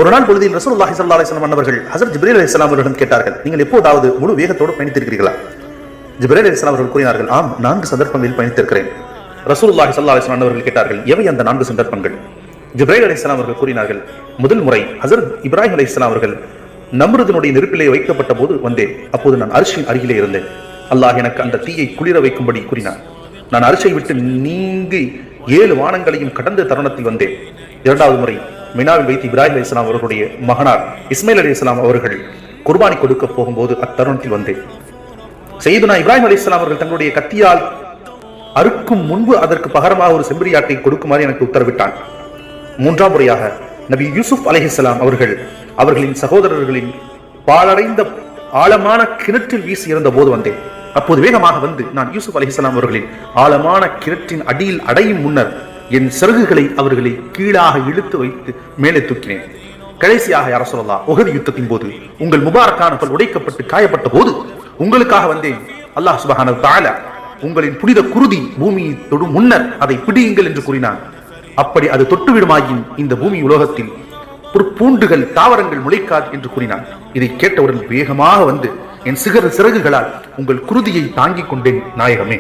ஒரு நாள் பொழுதில் ரசூலுல்லாஹி ஸல்லல்லாஹு அலைஹி வஸல்லம் அவர்கள் ஹஸரத் ஜிப்ரீல் அலைஹிஸ்ஸலாம் அவர்களிடம் கேட்டார்கள், நீங்கள் எப்போதாவது முழு வேகத்தோடு பயணித்திருக்கிறீர்களா? ஜிப்ரீல் அலைஹிஸ்ஸலாம் அவர்கள் கூறினார்கள், ஆம், 4 சந்தர்ப்பங்களில் பயணித்திருக்கிறேன். ரசூலுல்லாஹி ஸல்லல்லாஹு அலைஹி வஸல்லம் அவர்கள் கேட்டார்கள், எவை அந்த 4 சந்தர்ப்பங்கள்? ஜிப்ரீல் அலைஹிஸ்ஸலாம் அவர்கள் கூறினார்கள், முதல் முறை ஹஸரத் இப்ராஹிம் அலைஹிஸ்ஸலாம் அவர்கள் நம்ருதினுடைய நெருப்பிலே வைக்கப்பட்ட போது வந்தேன். அப்போது நான் அர்ஷின் அருகிலே இருந்தேன். அல்லாஹ் எனக்கு அந்த தீயை குளிர வைக்கும்படி கூறினான். நான் அரிசை விட்டு நீங்கி 7 வானங்களையும் கடந்த தருணத்தில் வந்தேன். இரண்டாவது முறை மினாவில் வைத்து இப்ராஹிம் அலைஹிஸ்ஸலாம் அவர்களுடைய மகனார் இஸ்மாயில் அலைஹிஸ்ஸலாம் அவர்கள் குர்பானி கொடுக்க போகும்போது அத்தருணத்தில் வந்தேன். சையதுனா இப்ராஹிம் அலைஹிஸ்ஸலாம் அவர்கள் தங்களுடைய கத்தியால் அறுக்கும் முன்பு அதற்கு பகரமாக ஒரு செம்பரியாட்டை கொடுக்குமாறு எனக்கு உத்தரவிட்டான். மூன்றாம் முறையாக நபி யூசுப் அலைஹிஸ்ஸலாம் அவர்கள் அவர்களின் சகோதரர்களின் பாழடைந்த ஆழமான கிணற்றில் வீசி இருந்த போது வந்தேன். அப்போது வேகமாக வந்து நான் யூசுப் அலைஹிஸ்ஸலாம் அவர்களின் ஆழமான கிணற்றின் அடியில் அடையும் முன்னர் என் சிறகுகளை அவர்களை கீழாக இழுத்து வைத்து மேலே தூக்கினேன். கடைசியாக யா ரசூலல்லாஹ், உஹது யுத்தத்தின் போது உங்கள் முபாரக்கான பல் உடைக்கப்பட்டு காயப்பட்ட போது உங்களுக்காக வந்தேன். அல்லாஹ் சுப்ஹானஹு வ தஆலா உங்களின் புனித குருதி பூமியை தொடும் முன்னர் அதை பிடியுங்கள் என்று கூறினான். அப்படி அது தொட்டுவிடுமாயின் இந்த பூமி உலகத்தில் பூண்டுகள் தாவரங்கள் முளைக்காது என்று கூறினான். இதை கேட்டவுடன் வேகமாக வந்து என் சிறகுகளால் உங்கள் குருதியை தாங்கிக் கொண்டேன் நாயகமே.